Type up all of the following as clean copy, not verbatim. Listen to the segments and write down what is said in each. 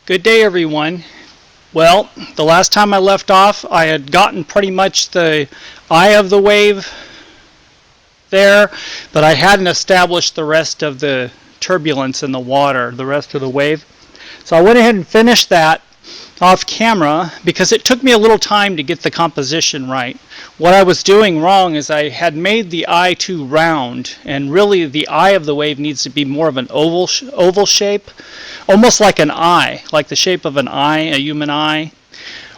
Good day, everyone. Well, the last time I left off, I had gotten pretty much the eye of the wave there, but I hadn't established the rest of the turbulence in the water, the rest of the wave. So I went ahead and finished that off camera because it took me a little time to get the composition right. What I was doing wrong is I had made the eye too round, and really the eye of the wave needs to be more of an oval shape, almost like an eye, like the shape of an eye, a human eye,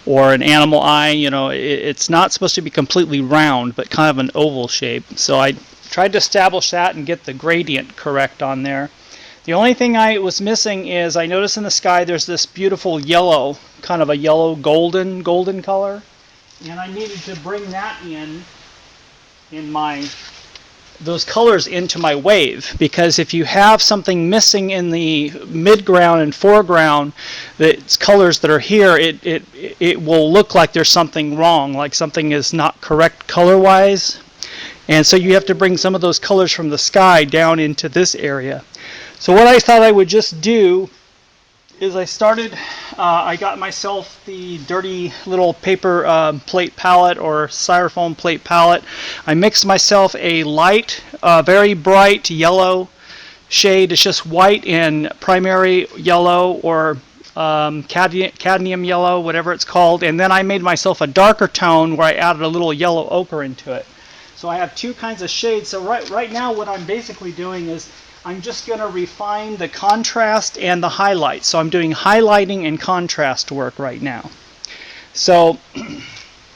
or an animal eye. You know, it's not supposed to be completely round, but kind of an oval shape. So I tried to establish that and get the gradient correct on there. The only thing I was missing is I noticed in the sky there's this beautiful yellow, kind of a yellow golden color, and I needed to bring that in those colors into my wave, because if you have something missing in the midground and foreground, that's colors that are here, it will look like there's something wrong, like something is not correct color-wise, and so you have to bring some of those colors from the sky down into this area. So what I thought I would just do is I got myself the dirty little paper plate palette or styrofoam plate palette. I mixed myself a light, very bright yellow shade. It's just white and primary yellow or cadmium yellow, whatever it's called. And then I made myself a darker tone where I added a little yellow ochre into it. So I have two kinds of shades. So right now what I'm basically doing is I'm just going to refine the contrast and the highlight. So I'm doing highlighting and contrast work right now. So let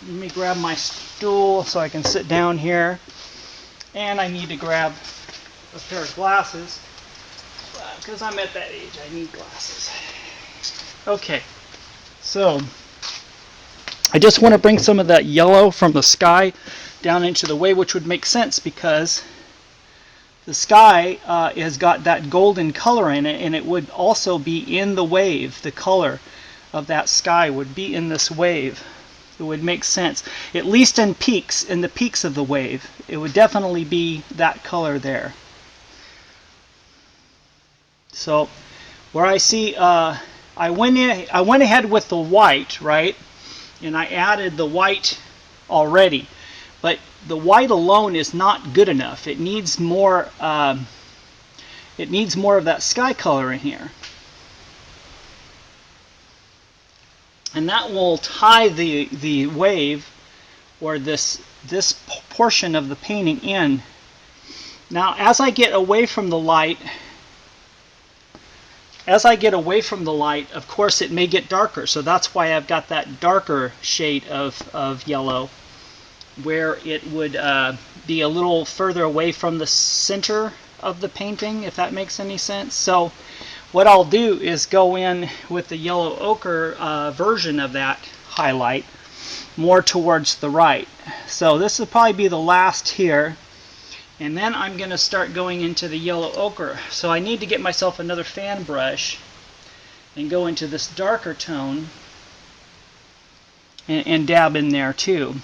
me grab my stool so I can sit down here. And I need to grab a pair of glasses because I'm at that age. I need glasses. Okay, so I just want to bring some of that yellow from the sky down into the wave, which would make sense because the sky has got that golden color in it, and it would also be in the wave. The color of that sky would be in this wave. It would make sense, at least in the peaks of the wave. It would definitely be that color there. So where I see, I went ahead with the white, right? And I added the white already. But the white alone is not good enough. It needs more. It needs more of that sky color in here, and that will tie the wave or this portion of the painting in. Now, as I get away from the light, of course, it may get darker. So that's why I've got that darker shade of yellow, where it would be a little further away from the center of the painting, if that makes any sense. So what I'll do is go in with the yellow ochre version of that highlight more towards the right. So this will probably be the last here, and then I'm going to start going into the yellow ochre. So I need to get myself another fan brush and go into this darker tone and dab in there too.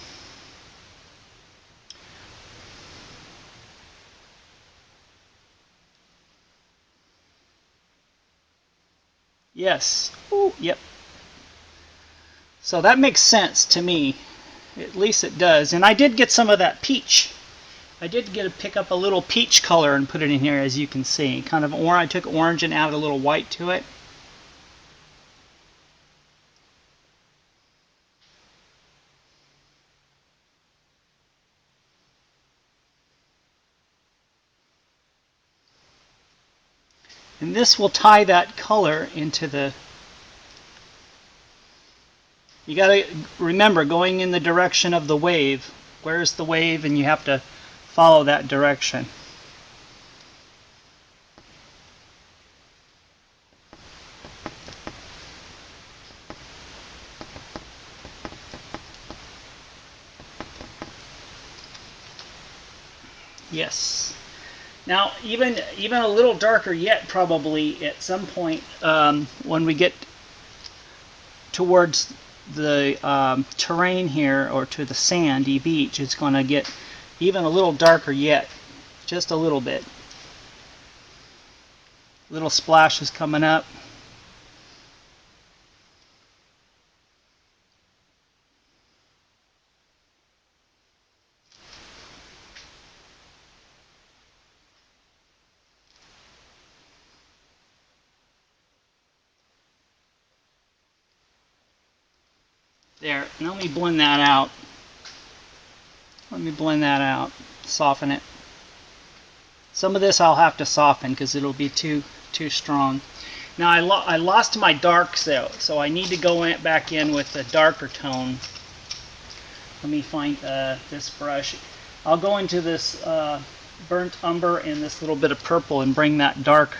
Yes. Ooh, yep. So that makes sense to me. At least it does. And I did get some of that peach. I did pick up a little peach color and put it in here, as you can see. Kind of orange. I took orange and added a little white to it. And this will tie that color into the... You got to remember, going in the direction of the wave. Where's the wave? And you have to follow that direction. Yes. Now, even a little darker yet, probably at some point when we get towards the terrain here, or to the sandy beach, it's going to get even a little darker yet, just a little bit. Little splashes coming up. There, now let me blend that out. Let me blend that out, soften it. Some of this I'll have to soften because it'll be too strong. Now I lost my darks though, so I need to go back in with a darker tone. Let me find this brush. I'll go into this burnt umber and this little bit of purple and bring that dark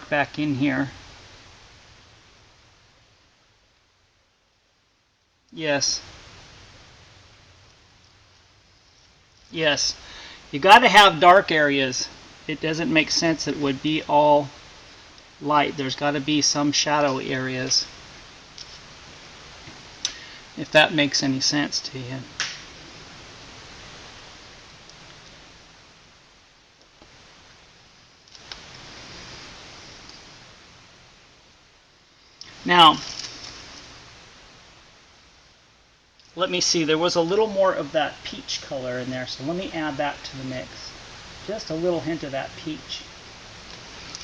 back in here. Yes. Yes. You got to have dark areas. It doesn't make sense it would be all light. There's got to be some shadow areas. If that makes any sense to you. Now, let me see, there was a little more of that peach color in there, so let me add that to the mix. Just a little hint of that peach.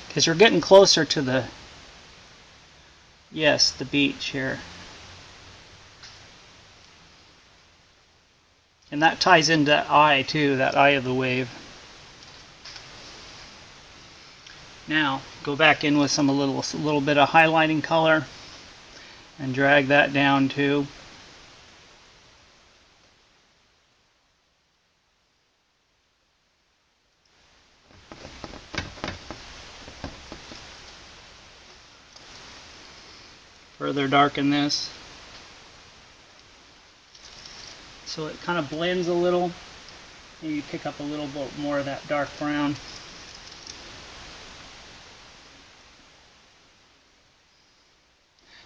Because you're getting closer to the, yes, the beach here. And that ties into that eye too, that eye of the wave. Now, go back in with a little bit of highlighting color and drag that down too. Further darken this so it kind of blends a little. Maybe pick up a little bit more of that dark brown.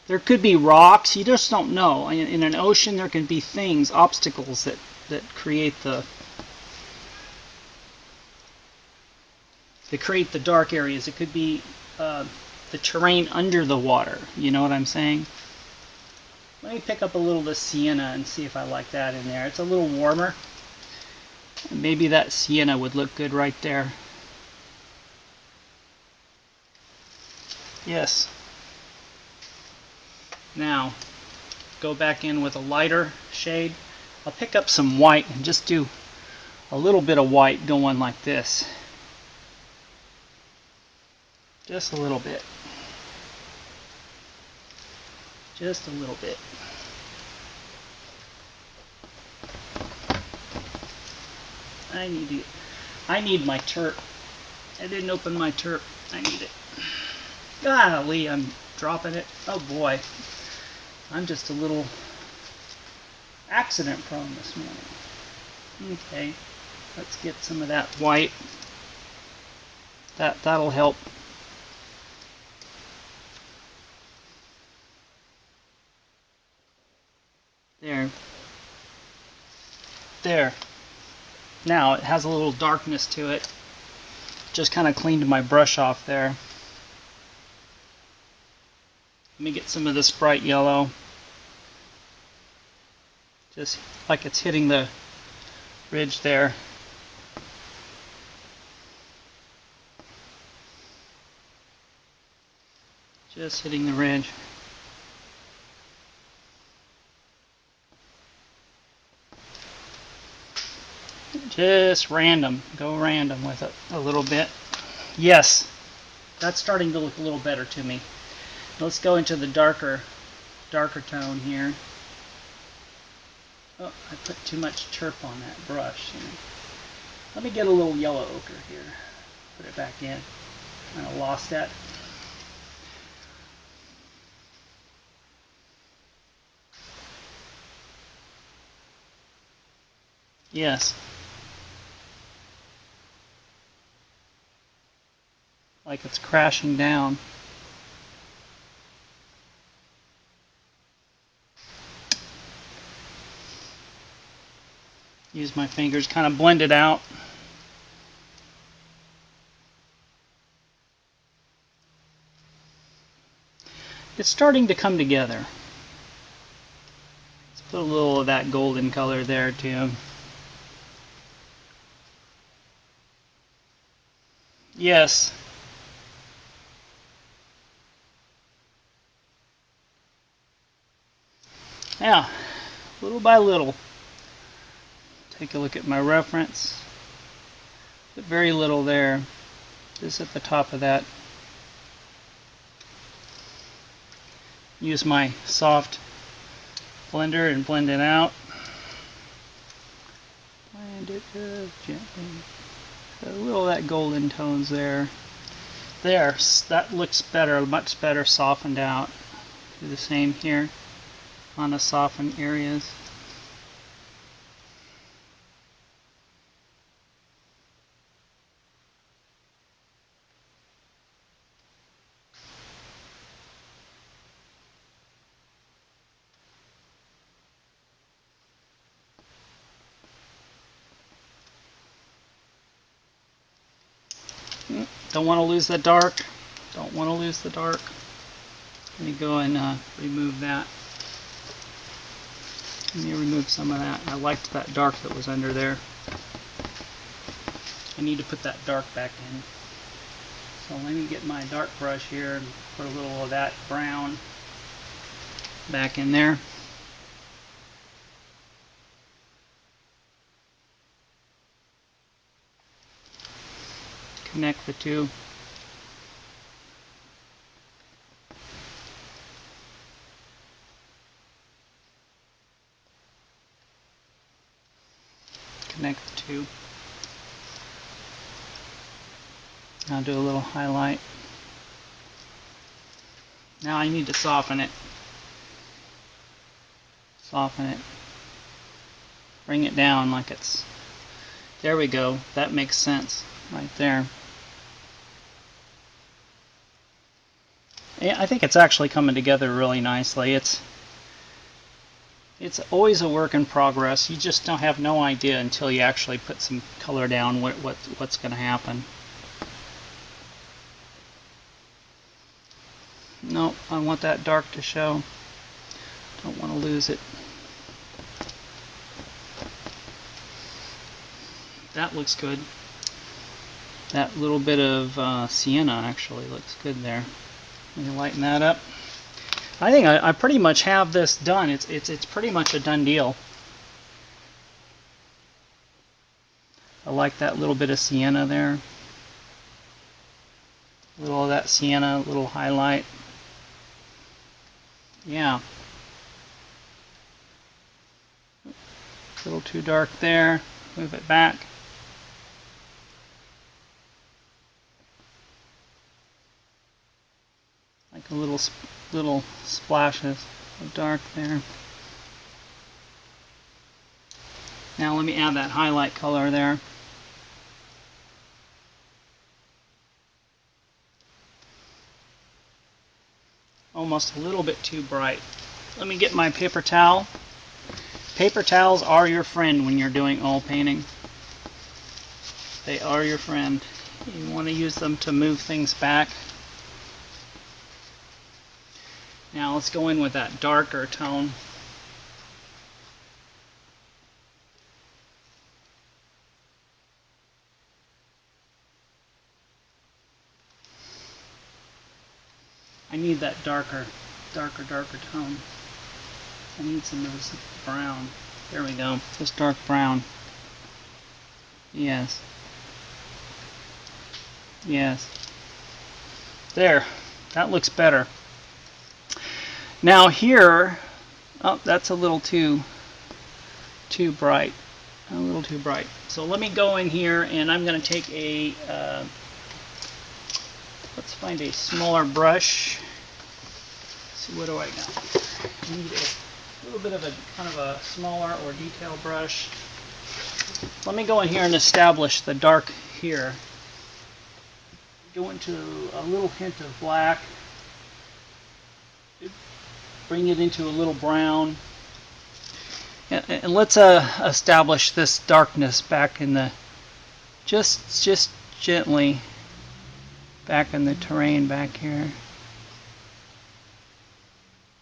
There could be rocks, you just don't know. In an ocean there can be things, obstacles that create the dark areas. It could be the terrain under the water. You know what I'm saying? Let me pick up a little of the sienna and see if I like that in there. It's a little warmer. Maybe that sienna would look good right there. Yes. Now, go back in with a lighter shade. I'll pick up some white and just do a little bit of white going like this. Just a little bit. Just a little bit. I need my turp. I didn't open my turp. I need it. Golly, I'm dropping it. Oh boy. I'm just a little accident prone this morning. Okay. Let's get some of that white. That'll help. There. There. Now it has a little darkness to it. Just kind of cleaned my brush off there. Let me get some of this bright yellow. Just like it's hitting the ridge there. Just hitting the ridge. Just random. Go random with it a little bit. Yes, that's starting to look a little better to me. Let's go into the darker tone here. Oh, I put too much turp on that brush. Let me get a little yellow ochre here. Put it back in. Kind of lost that. Yes. Like it's crashing down. Use my fingers, kind of blend it out. It's starting to come together. Let's put a little of that golden color there too. Yes. Yeah, little by little. Take a look at my reference. Very little there, just at the top of that. Use my soft blender and blend it out. Blend it gently. A little of that golden tones there. There, that looks better, much better softened out. Do the same here on the softened areas. Don't want to lose the dark. Don't want to lose the dark. Let me go and remove that. Let me remove some of that. I liked that dark that was under there. I need to put that dark back in. So let me get my dark brush here and put a little of that brown back in there. Connect the two. Connect the two. I'll do a little highlight. Now I need to soften it. Soften it. Bring it down like it's... There we go. That makes sense right there. Yeah, I think it's actually coming together really nicely. It's always a work in progress. You just don't have no idea until you actually put some color down what's going to happen. No, I want that dark to show. Don't want to lose it. That looks good. That little bit of sienna actually looks good there. Let me lighten that up. I think I pretty much have this done. It's pretty much a done deal. I like that little bit of sienna there. A little of that sienna, a little highlight. Yeah. A little too dark there. Move it back. Like a little splashes of dark there. Now let me add that highlight color there. Almost a little bit too bright. Let me get my paper towel. Paper towels are your friend when you're doing oil painting. They are your friend. You want to use them to move things back. Now let's go in with that darker tone. I need that darker tone. I need some of this brown. There we go. This dark brown. Yes. Yes. There. That looks better. Now here, oh, that's a little too bright. A little too bright. So let me go in here and I'm going to take a, let's find a smaller brush. Let's see, what do I got? I need a little bit of a kind of a smaller or detail brush. Let me go in here and establish the dark here. Go into a little hint of black. Bring it into a little brown. And let's establish this darkness back in the, just gently back in the terrain back here.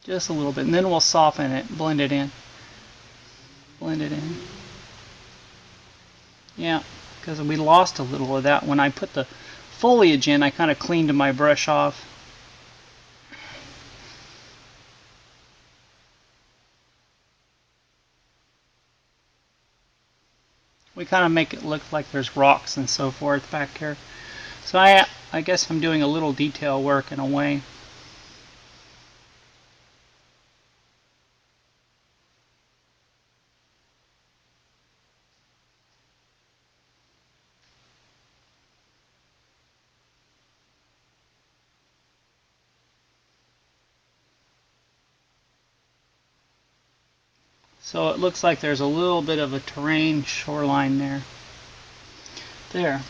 Just a little bit, and then we'll soften it, blend it in. Blend it in. Yeah, because we lost a little of that. When I put the foliage in, I kind of cleaned my brush off. kind of make it look like there's rocks and so forth back here. So I guess I'm doing a little detail work in a way. So it looks like there's a little bit of a terrain shoreline there. There.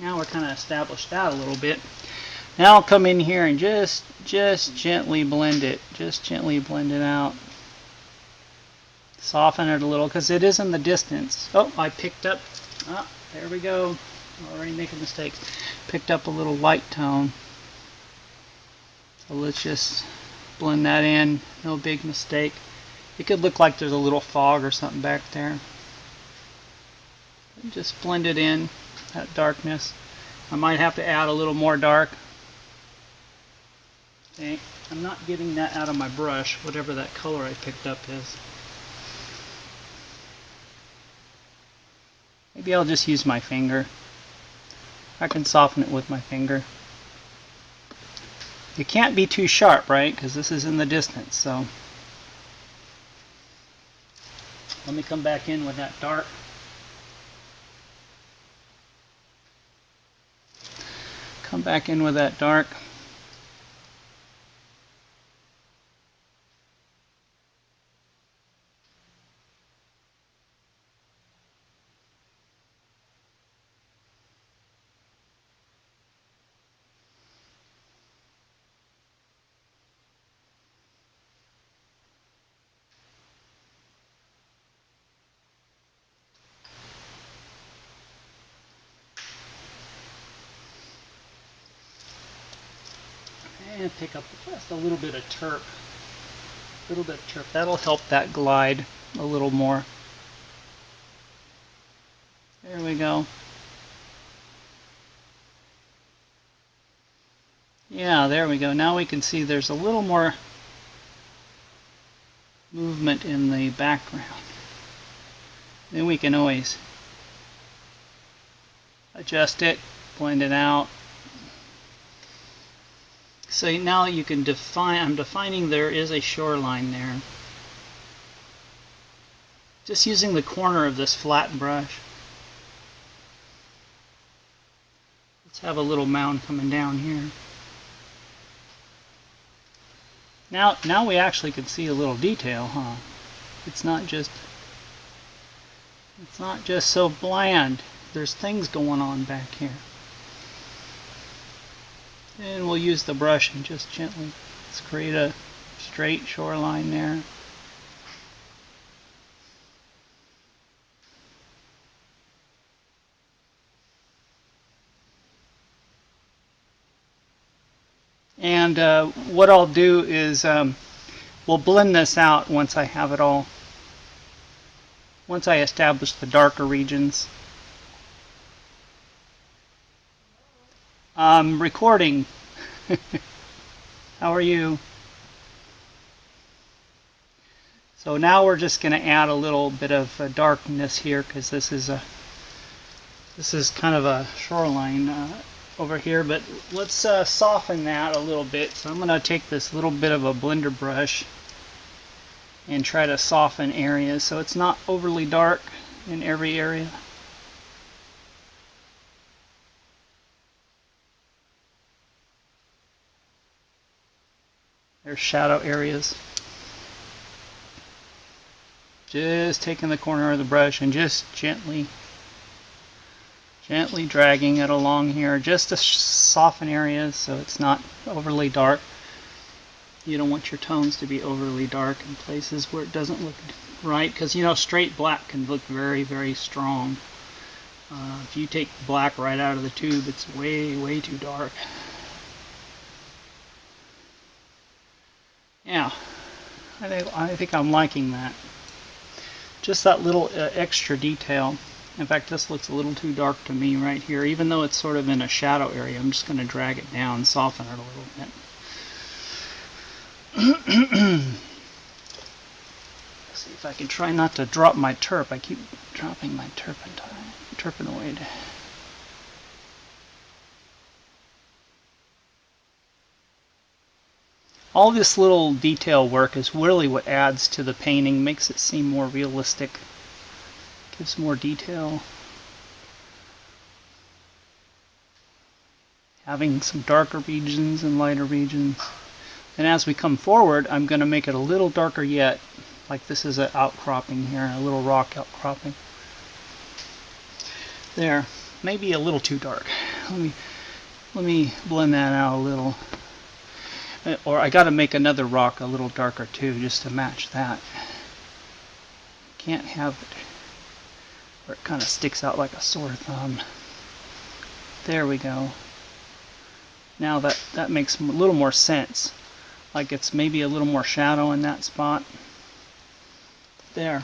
Now we're kind of established that a little bit. Now I'll come in here and just gently blend it. Just gently blend it out. Soften it a little because it is in the distance. Oh, I picked up. Oh, there we go. Already making mistakes. Picked up a little light tone. So let's just blend that in. No big mistake. It could look like there's a little fog or something back there. Just blend it in, that darkness. I might have to add a little more dark. Okay, I'm not getting that out of my brush, whatever that color I picked up is. Maybe I'll just use my finger. I can soften it with my finger. It can't be too sharp, right? Because this is in the distance, so. Let me come back in with that dark. Come back in with that dark. And pick up just a little bit of turp. A little bit of turp. That'll help that glide a little more. There we go. Yeah, there we go. Now we can see there's a little more movement in the background. Then we can always adjust it, blend it out. So now you can define, I'm defining there is a shoreline there. Just using the corner of this flat brush. Let's have a little mound coming down here. Now we actually can see a little detail, huh? It's not just so bland. There's things going on back here. And we'll use the brush and just gently let's create a straight shoreline there. And what I'll do is we'll blend this out once I have it all. Once I establish the darker regions. Recording. How are you? So now we're just going to add a little bit of darkness here because this is kind of a shoreline over here. But let's soften that a little bit. So I'm going to take this little bit of a blender brush and try to soften areas so it's not overly dark in every area. There's shadow areas. Just taking the corner of the brush and just gently dragging it along here just to soften areas so it's not overly dark. You don't want your tones to be overly dark in places where it doesn't look right, because you know straight black can look very, very strong. If you take black right out of the tube, it's way too dark. Yeah, I think I'm liking that. Just that little extra detail. In fact, this looks a little too dark to me right here. Even though it's sort of in a shadow area, I'm just going to drag it down, soften it a little bit. Let's see, see if I can try not to drop my turp. I keep dropping my turpenoid. All this little detail work is really what adds to the painting, makes it seem more realistic, gives more detail. Having some darker regions and lighter regions. And as we come forward, I'm going to make it a little darker yet, like this is an outcropping here, a little rock outcropping. There, maybe a little too dark. Let me blend that out a little. Or I got to make another rock a little darker too, just to match that. Can't have it where it kind of sticks out like a sore thumb. There we go. Now that makes a little more sense. Like it's maybe a little more shadow in that spot. There.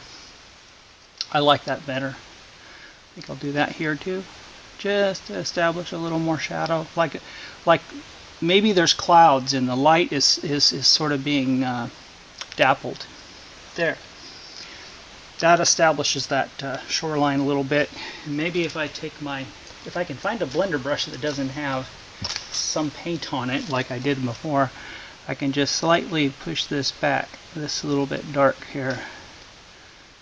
I like that better. I think I'll do that here too. Just to establish a little more shadow. Like maybe there's clouds and the light is sort of being dappled. There. That establishes that shoreline a little bit. And maybe if I can find a blender brush that doesn't have some paint on it like I did before, I can just slightly push this back, this a little bit dark here.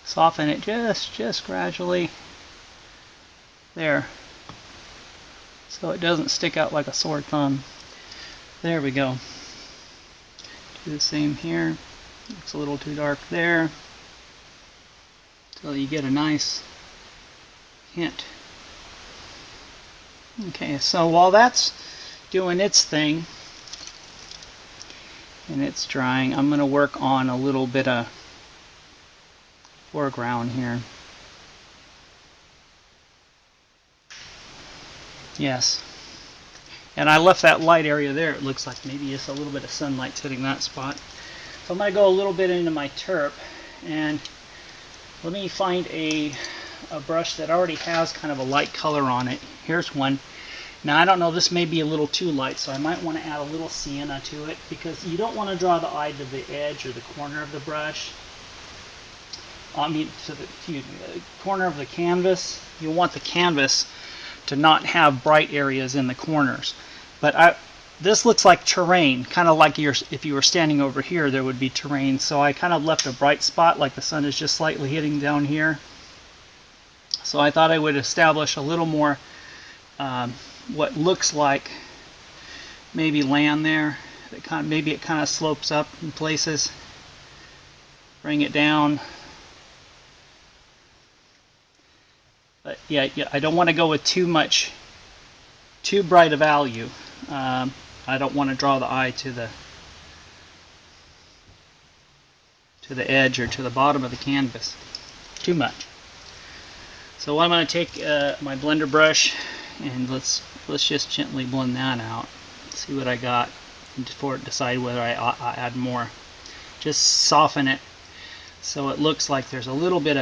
Soften it just gradually. There. So it doesn't stick out like a sore thumb. There we go. Do the same here. Looks a little too dark there. So you get a nice hint. Okay, so while that's doing its thing and it's drying, I'm going to work on a little bit of foreground here. Yes. And I left that light area there. It looks like maybe just a little bit of sunlight hitting that spot. So I'm going to go a little bit into my turp, and let me find a brush that already has kind of a light color on it. Here's one. Now I don't know, this may be a little too light, so I might want to add a little sienna to it, because you don't want to draw the eye to the edge or the corner of the brush. I mean, to the corner of the canvas. You want the canvas to not have bright areas in the corners. But this looks like terrain, kind of like if you were standing over here, there would be terrain. So I kind of left a bright spot, like the sun is just slightly hitting down here. So I thought I would establish a little more what looks like maybe land there. Maybe it kind of slopes up in places. Bring it down. But yeah, I don't want to go with too bright a value. I don't want to draw the eye to the edge or to the bottom of the canvas too much. So I'm going to take my blender brush and let's just gently blend that out. See what I got before I decide whether I add more. Just soften it so it looks like there's a little bit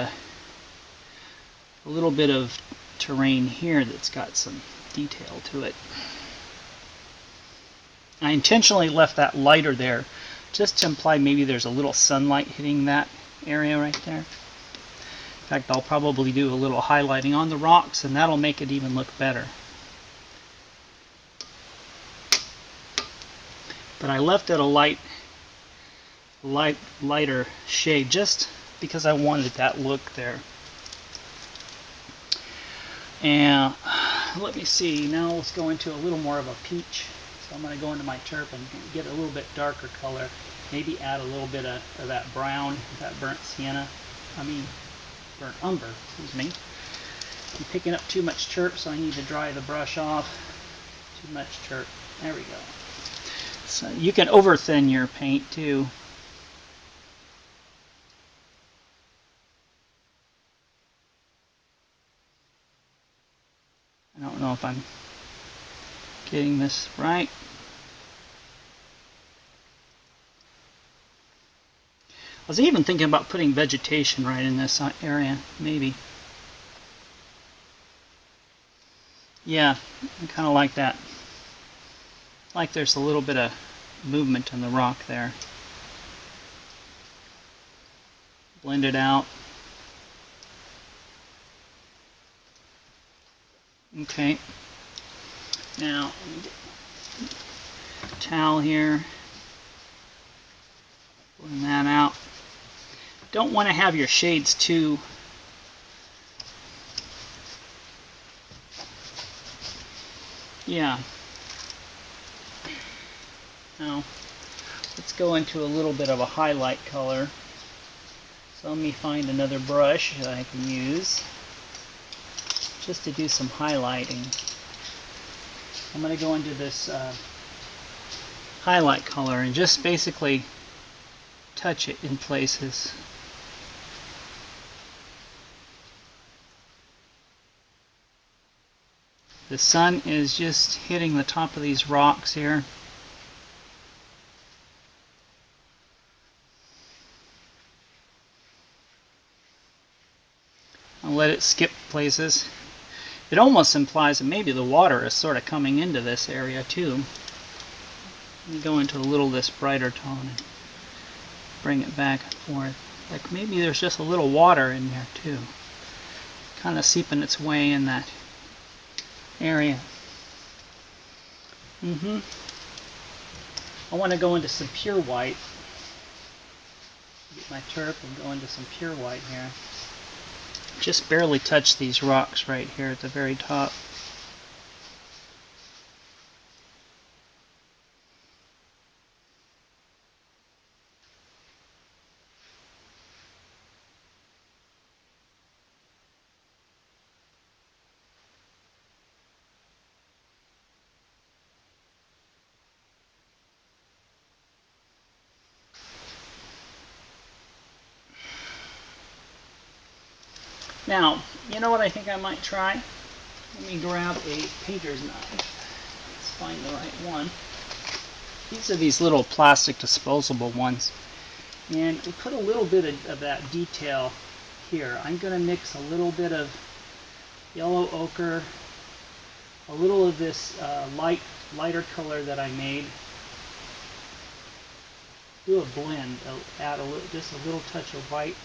of terrain here that's got some detail to it. I intentionally left that lighter there just to imply maybe there's a little sunlight hitting that area right there. In fact, I'll probably do a little highlighting on the rocks, and that'll make it even look better. But I left it a lighter shade just because I wanted that look there. And let me see, now let's go into a little more of a peach. So I'm going to go into my turp and get a little bit darker color. Maybe add a little bit of that brown, that burnt sienna. Burnt umber, excuse me. I'm picking up too much turp, so I need to dry the brush off. Too much turp. There we go. So you can over thin your paint too. I don't know if I'm getting this right. I was even thinking about putting vegetation right in this area, maybe. Yeah, I kind of like that. Like there's a little bit of movement in the rock there. Blend it out. Okay. Now, towel here. Blend that out. Don't want to have your shades too Now, let's go into a little bit of a highlight color. So let me find another brush that I can use just to do some highlighting. I'm going to go into this highlight color and just basically touch it in places. The sun is just hitting the top of these rocks here. I'll let it skip places. It almost implies that maybe the water is sort of coming into this area too. Let me go into a little of this brighter tone and bring it back and forth. Like maybe there's just a little water in there too. Kind of seeping its way in that area. I want to go into some pure white. Get my turp and go into some pure white here. Just barely touch these rocks right here at the very top. Now, you know what I think I might try? Let me grab a painter's knife. Let's find the right one. These are these little plastic disposable ones. And we put a little bit of that detail here. I'm going to mix a little bit of yellow ochre, a little of this lighter color that I made. Do a blend, add just a little touch of white.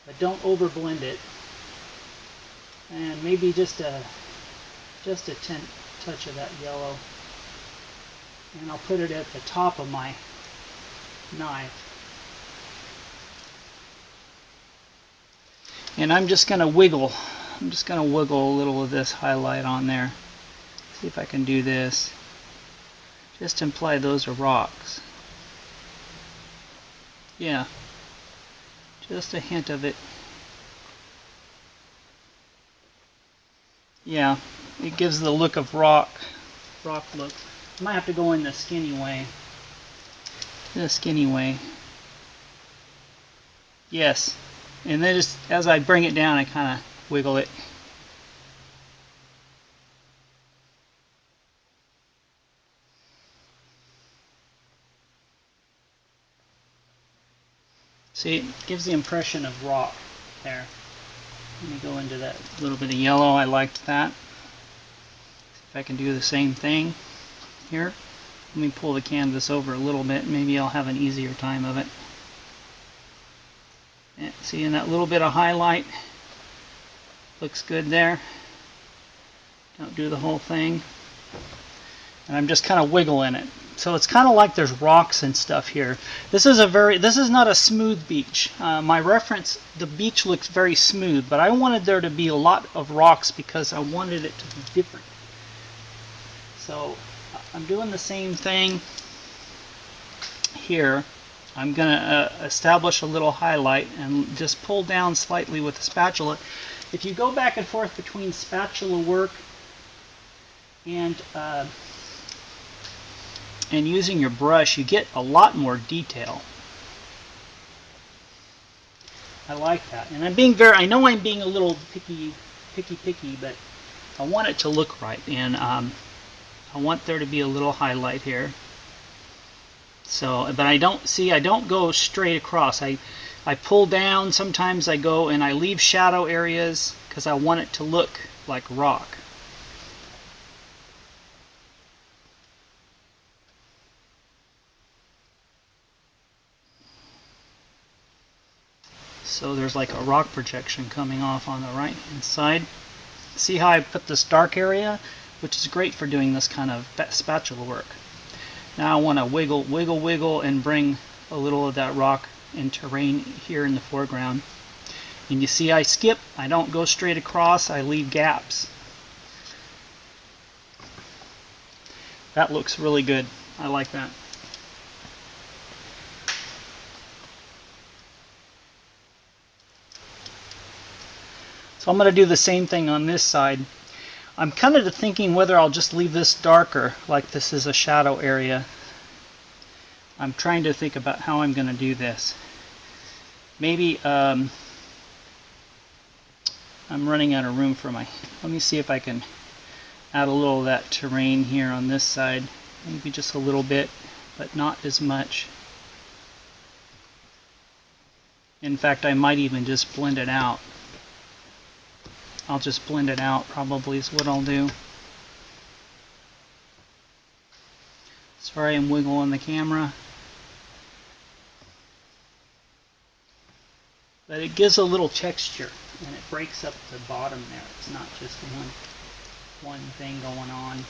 But don't over blend it, and maybe just a touch of that yellow, and I'll put it at the top of my knife. And I'm just going to wiggle a little of this highlight on there. See if I can do this. Just imply those are rocks. Yeah. Just a hint of it. Yeah, it gives the look of rock look. I might have to go in the skinny way. Yes, and then just as I bring it down, I kind of wiggle it. See, it gives the impression of rock there. Let me go into that little bit of yellow. I liked that. See if I can do the same thing here. Let me pull the canvas over a little bit. Maybe I'll have an easier time of it. Yeah, see, in that little bit of highlight, looks good there. Don't do the whole thing. And I'm just kind of wiggling it. So it's kind of like there's rocks and stuff here. This is not a smooth beach. My reference, the beach looks very smooth, but I wanted there to be a lot of rocks because I wanted it to be different. So I'm doing the same thing here. I'm going to establish a little highlight and just pull down slightly with the spatula. If you go back and forth between spatula work and using your brush, you get a lot more detail. I like that. And I know I'm being a little picky, but I want it to look right. And I want there to be a little highlight here. So, but I don't go straight across. I pull down. Sometimes I go and I leave shadow areas because I want it to look like rock. So there's like a rock projection coming off on the right hand side. See how I put this dark area, which is great for doing this kind of spatula work. Now I want to wiggle, wiggle, wiggle, and bring a little of that rock and terrain here in the foreground. And you see I skip, I don't go straight across, I leave gaps. That looks really good. I like that. So I'm going to do the same thing on this side. I'm kind of thinking whether I'll just leave this darker, like this is a shadow area. I'm trying to think about how I'm going to do this. Maybe I'm running out of room for my... Let me see if I can add a little of that terrain here on this side. Maybe just a little bit, but not as much. In fact, I might even just blend it out. I'll just blend it out, probably is what I'll do. Sorry, I'm wiggling the camera. But it gives a little texture, and it breaks up the bottom there. It's not just one thing going on.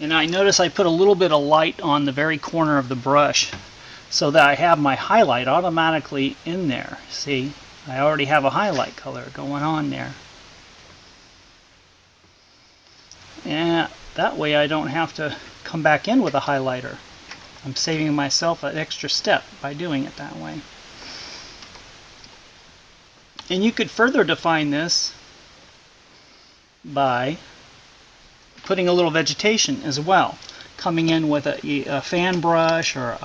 And I notice I put a little bit of light on the very corner of the brush so that I have my highlight automatically in there. See, I already have a highlight color going on there. And that way I don't have to come back in with a highlighter. I'm saving myself an extra step by doing it that way. And you could further define this by putting a little vegetation as well. Coming in with a fan brush or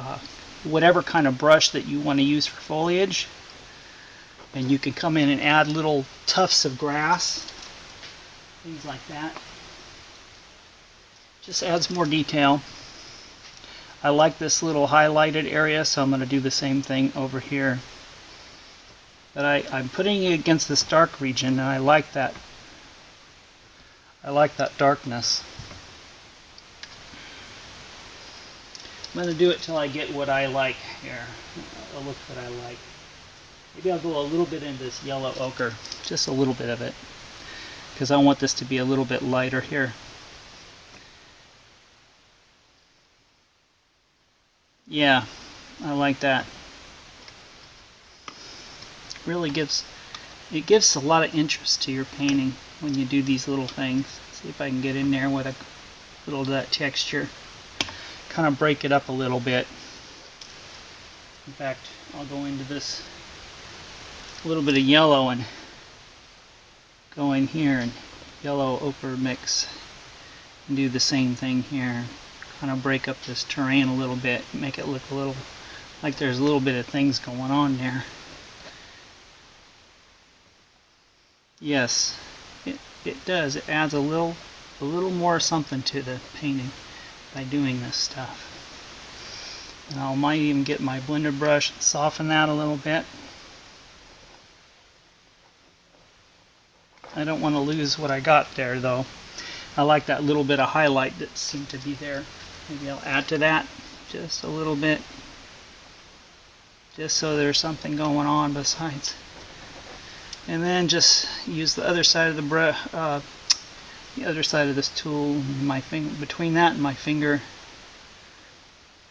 whatever kind of brush that you want to use for foliage. And you can come in and add little tufts of grass, things like that. Just adds more detail. I like this little highlighted area, so I'm going to do the same thing over here. But I'm putting it against this dark region, and I like that. I like that darkness. I'm going to do it till I get what I like here, a look that I like. Maybe I'll go a little bit into this yellow ochre, just a little bit of it, because I want this to be a little bit lighter here. Yeah, I like that. Really gives a lot of interest to your painting when you do these little things. See if I can get in there with a little of that texture. Kind of break it up a little bit. In fact, I'll go into this little bit of yellow and go in here and yellow ochre mix and do the same thing here. Kind of break up this terrain a little bit, make it look a little like there's a little bit of things going on there. Yes, it does. It adds a little more something to the painting by doing this stuff. And I might even get my blender brush and soften that a little bit. I don't want to lose what I got there though. I like that little bit of highlight that seemed to be there. Maybe I'll add to that just a little bit, just so there's something going on besides. And then just use the other side of the other side of this tool, my finger, between that and my finger,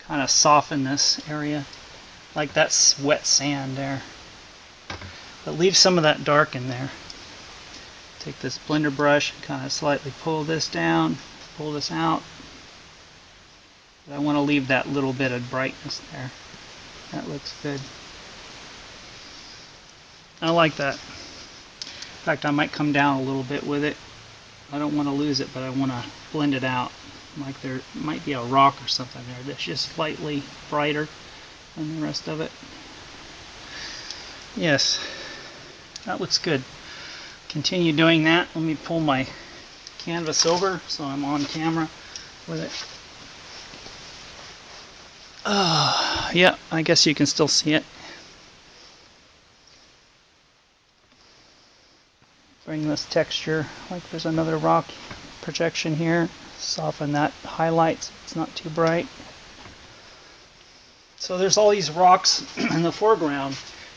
kind of soften this area, like that's wet sand there. But leave some of that dark in there. Take this blender brush and kind of slightly pull this down, pull this out. But I want to leave that little bit of brightness there. That looks good. I like that. In fact, I might come down a little bit with it. I don't want to lose it, but I want to blend it out. Like there might be a rock or something there that's just slightly brighter than the rest of it. Yes, that looks good. Continue doing that. Let me pull my canvas over so I'm on camera with it. Yeah, I guess you can still see it. Bring this texture, like there's another rock projection here. Soften that highlight so it's not too bright. So there's all these rocks in the foreground,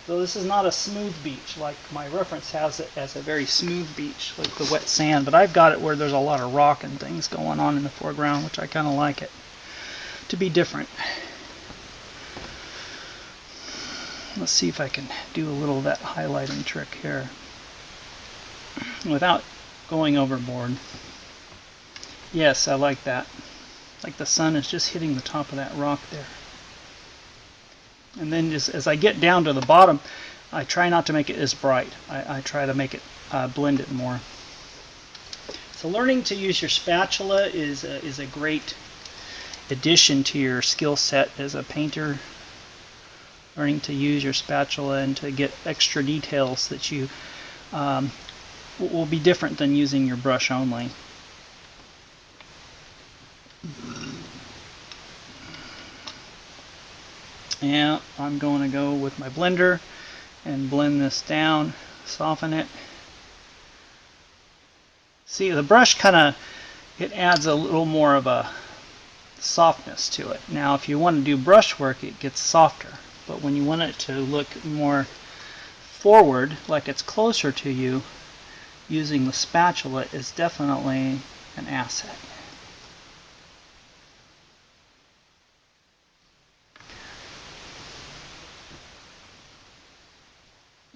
So this is not a smooth beach like my reference has it as a very smooth beach, like the wet sand, but I've got it where there's a lot of rock and things going on in the foreground, which I kind of like it to be different. Let's see if I can do a little of that highlighting trick here without going overboard. Yes, I like that. Like the sun is just hitting the top of that rock there. And then just as I get down to the bottom, I try not to make it as bright. I try to make it blend it more. So learning to use your spatula is a great addition to your skill set as a painter. Learning to use your spatula and to get extra details that you will be different than using your brush only. Yeah, I'm going to go with my blender and blend this down, soften it. See, the brush it adds a little more of a softness to it. Now, if you want to do brush work, it gets softer. But when you want it to look more forward, like it's closer to you, using the spatula is definitely an asset.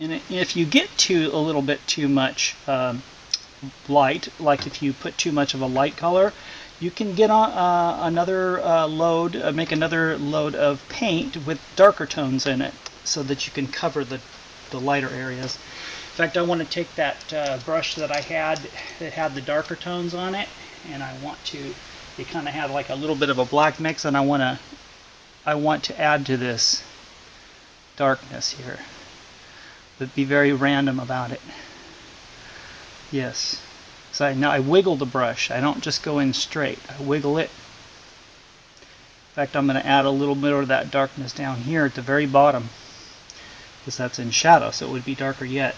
And if you get to a little bit too much light, like if you put too much of a light color, you can get on another load, make another load of paint with darker tones in it so that you can cover the lighter areas. In fact, I want to take that brush that I had that had the darker tones on it, and I want to, it kind of had like a little bit of a black mix, and I want to add to this darkness here, but be very random about it. Yes. So now I wiggle the brush. I don't just go in straight. I wiggle it. In fact, I'm going to add a little bit of that darkness down here at the very bottom, because that's in shadow, so it would be darker yet.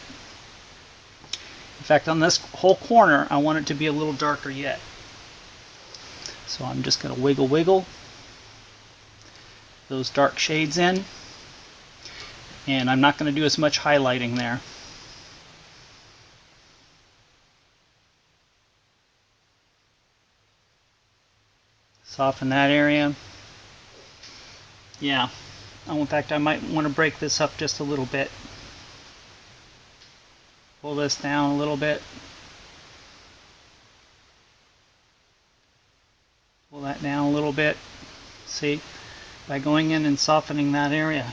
In fact, on this whole corner, I want it to be a little darker yet. So I'm just going to wiggle those dark shades in, and I'm not going to do as much highlighting there. Soften that area. Yeah. Oh, in fact, I might want to break this up just a little bit. Pull this down a little bit. Pull that down a little bit. See? By going in and softening that area,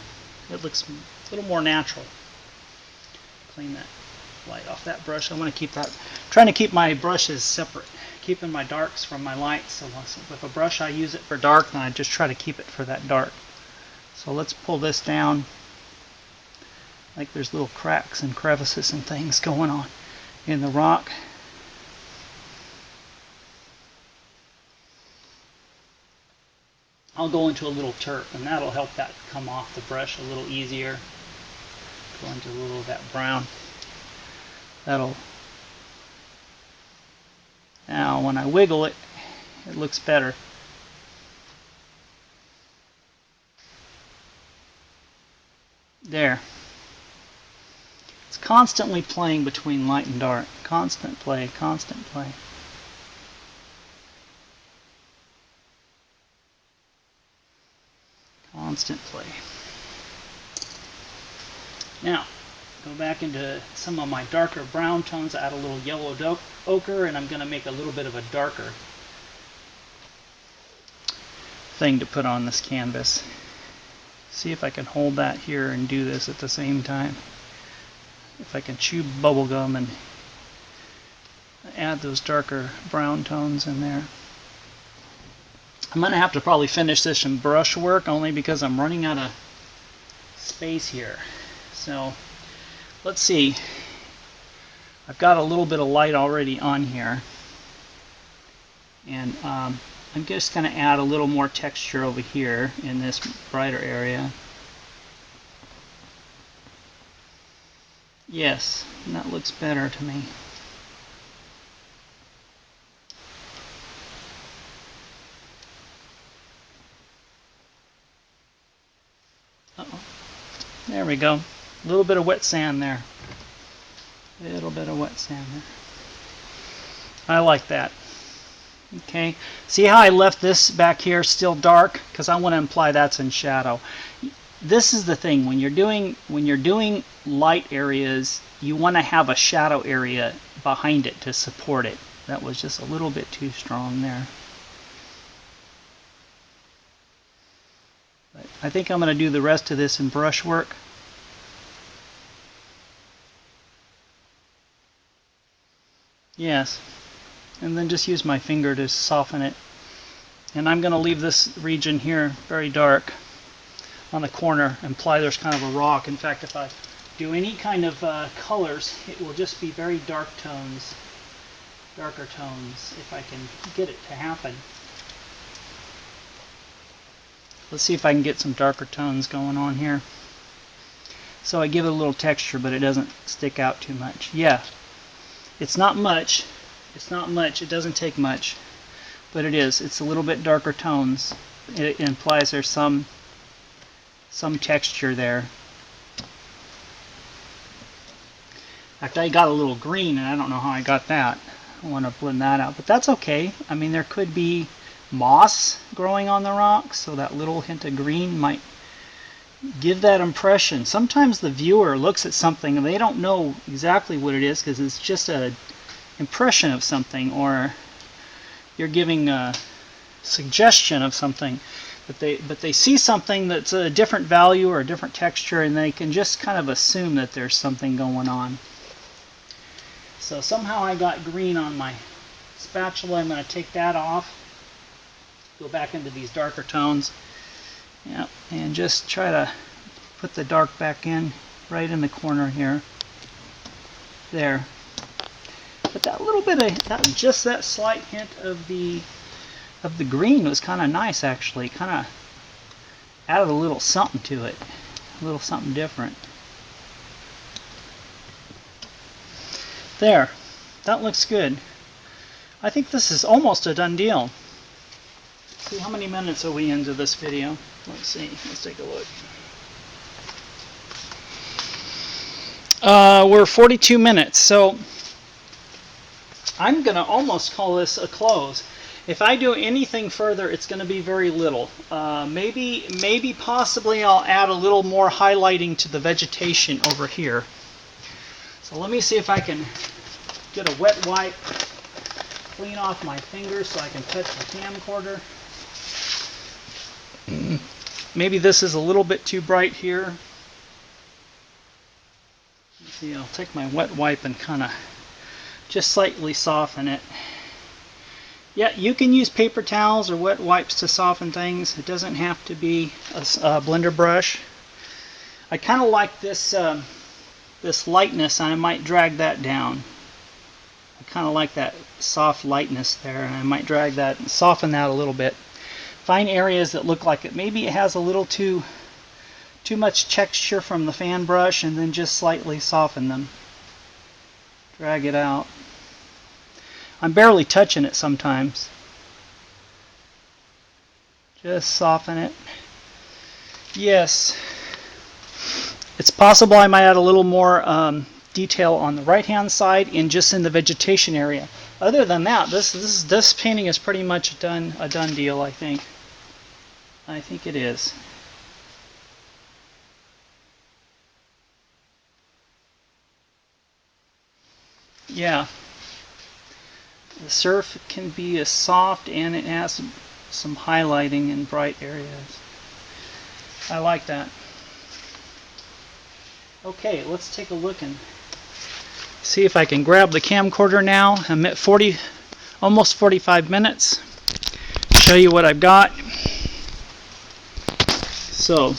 it looks a little more natural. Clean that light off that brush. I want to keep that, trying to keep my brushes separate. Keeping my darks from my lights. So with a brush I use it for dark, and I just try to keep it for that dark. So let's pull this down. Like there's little cracks and crevices and things going on in the rock. I'll go into a little turp, and that'll help that come off the brush a little easier. Go into a little of that brown. Now when I wiggle it, it looks better. There. It's constantly playing between light and dark. Constant play, constant play. Constant play. Now, go back into some of my darker brown tones, add a little yellow ochre, and I'm going to make a little bit of a darker thing to put on this canvas. See if I can hold that here and do this at the same time. If I can chew bubble gum and add those darker brown tones in there. I'm going to have to probably finish this in brush work only because I'm running out of space here. So let's see. I've got a little bit of light already on here, and I'm just going to add a little more texture over here in this brighter area. Yes, that looks better to me. Uh-oh. There we go. A little bit of wet sand there. A little bit of wet sand there. I like that. Okay, see how I left this back here still dark, because I want to imply that's in shadow. This is the thing, when you're doing light areas, you want to have a shadow area behind it to support it. That was just a little bit too strong there. But I think I'm going to do the rest of this in brushwork. Yes. And then just use my finger to soften it. And I'm going to leave this region here very dark on the corner, imply there's kind of a rock. In fact, if I do any kind of colors, it will just be very dark tones, darker tones, if I can get it to happen. Let's see if I can get some darker tones going on here. So I give it a little texture, but it doesn't stick out too much. Yeah, it's not much. It's not much. It doesn't take much, but it is. It's a little bit darker tones. It implies there's some texture there. In fact, I got a little green, and I don't know how I got that. I want to blend that out, but that's okay. I mean, there could be moss growing on the rocks, so that little hint of green might give that impression. Sometimes the viewer looks at something and they don't know exactly what it is because it's just a impression of something, or you're giving a suggestion of something, but they see something that's a different value or a different texture, and they can just kind of assume that there's something going on. So somehow I got green on my spatula. I'm going to take that off, go back into these darker tones, yeah, and just try to put the dark back in right in the corner here. There. But that little bit of just that slight hint of the green was kind of nice, actually. Kind of added a little something to it, a little something different. There, that looks good. I think this is almost a done deal. See, how many minutes are we into this video? Let's see. Let's take a look. We're 42 minutes, so I'm going to almost call this a close. If I do anything further, it's going to be very little. Maybe possibly I'll add a little more highlighting to the vegetation over here. So let me see if I can get a wet wipe, clean off my fingers so I can touch the camcorder. Maybe this is a little bit too bright here. Let's see, I'll take my wet wipe and kind of just slightly soften it. Yeah, you can use paper towels or wet wipes to soften things. It doesn't have to be a blender brush. I kind of like this this lightness, and I might drag that down. I kind of like that soft lightness there, and I might drag that and soften that a little bit. Find areas that look like maybe it has a little too much texture from the fan brush, and then just slightly soften them. Drag it out. I'm barely touching it sometimes. Just soften it. Yes. It's possible I might add a little more detail on the right hand side and just in the vegetation area. Other than that, this painting is pretty much a done deal, I think. I think it is. Yeah. The surf can be as soft, and it has some highlighting in bright areas. I like that. Okay, let's take a look and see if I can grab the camcorder now. I'm at almost 45 minutes. Show you what I've got. So,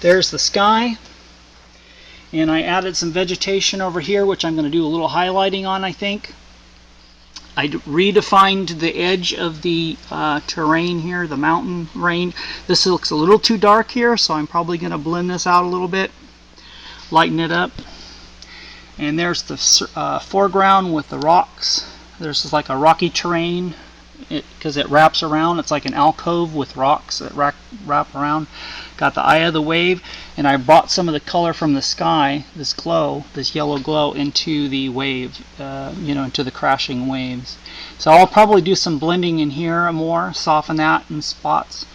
there's the sky. And I added some vegetation over here, which I'm going to do a little highlighting on, I think. I redefined the edge of the terrain here, the mountain range. This looks a little too dark here, so I'm probably going to blend this out a little bit, lighten it up. And there's the foreground with the rocks. There's like a rocky terrain because it wraps around. It's like an alcove with rocks that wrap around. Got the eye of the wave, and I brought some of the color from the sky, this glow, this yellow glow, into the wave, into the crashing waves. So I'll probably do some blending in here more, soften that in spots.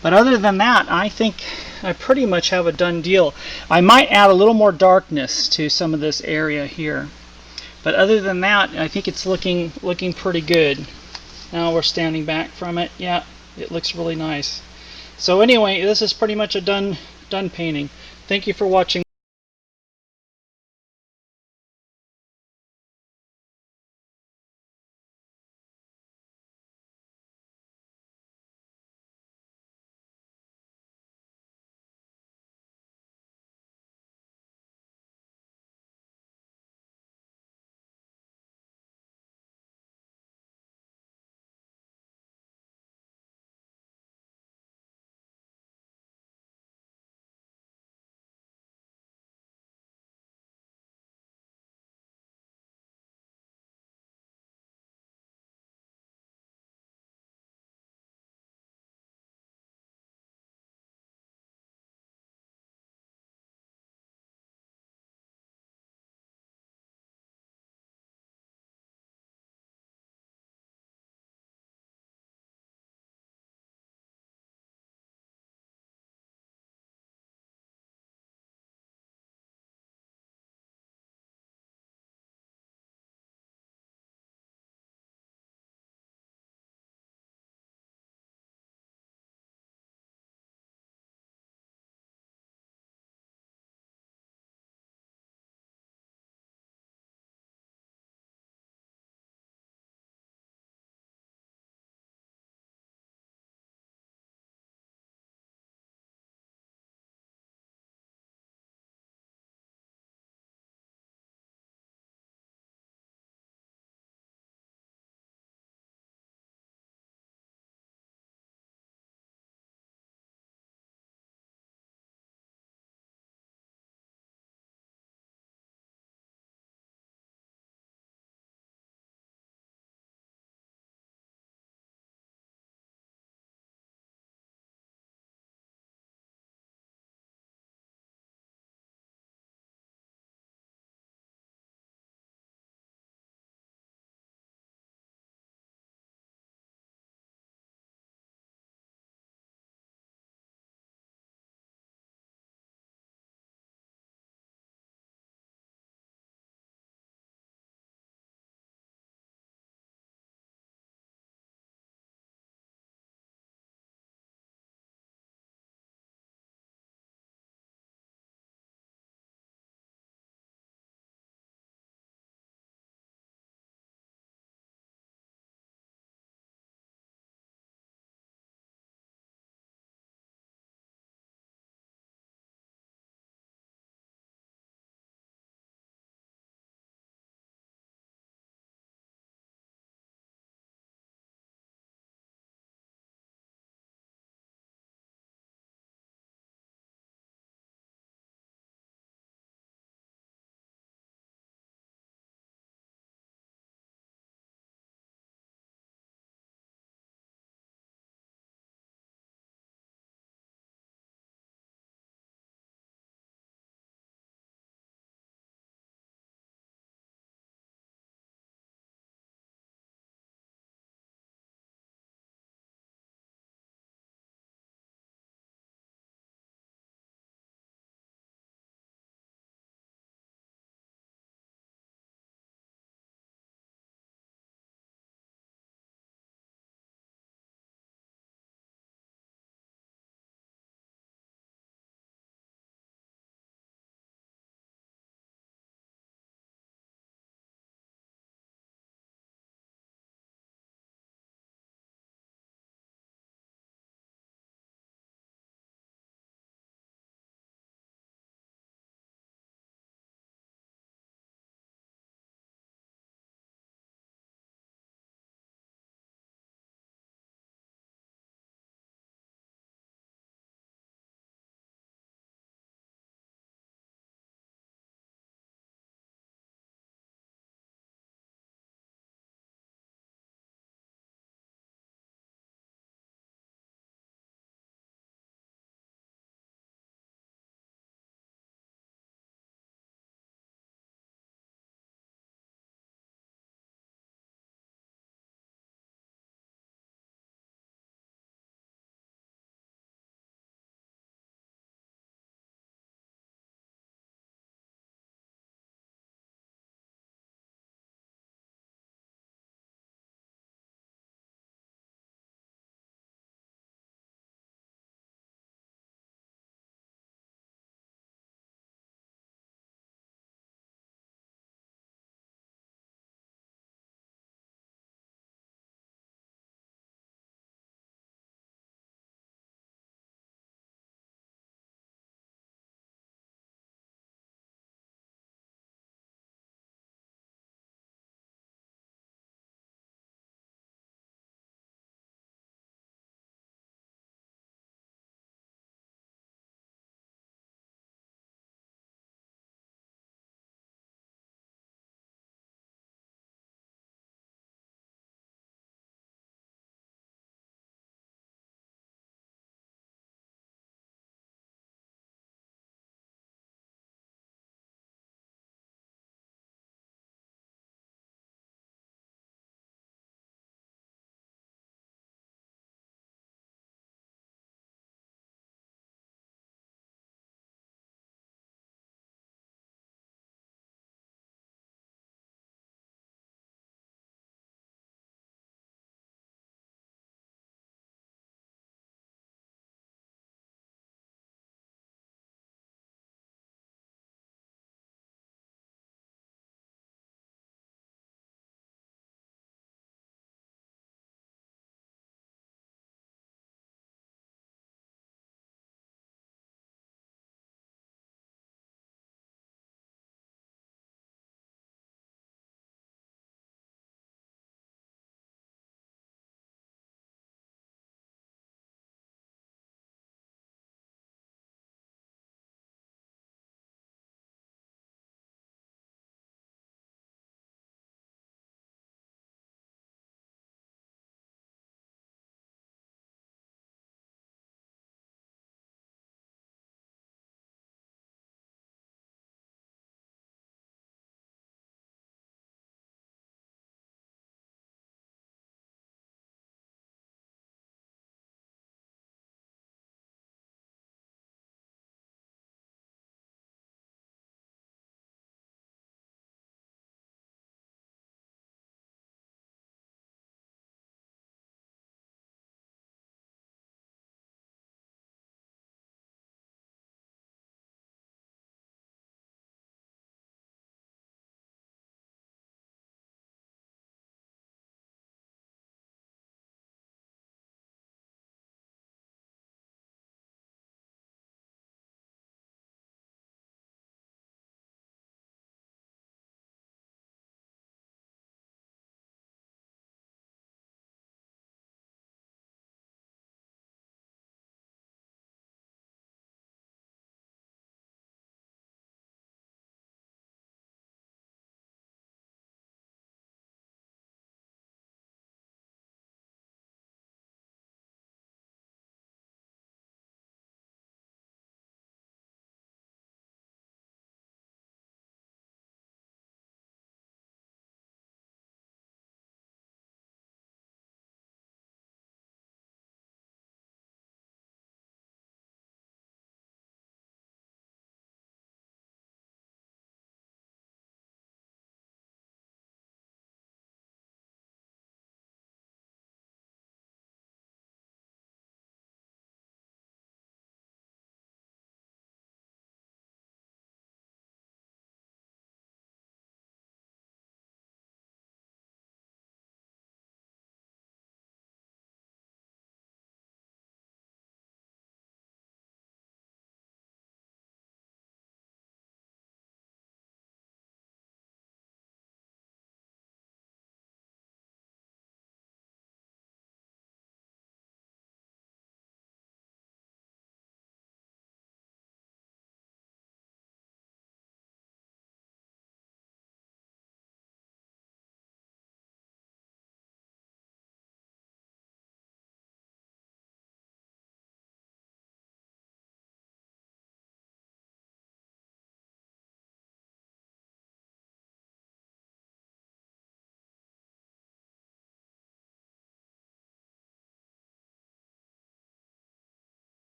But other than that, I think I pretty much have a done deal. I might add a little more darkness to some of this area here. But other than that, I think it's looking pretty good. Now we're standing back from it. Yeah, it looks really nice. So anyway, this is pretty much a done painting. Thank you for watching.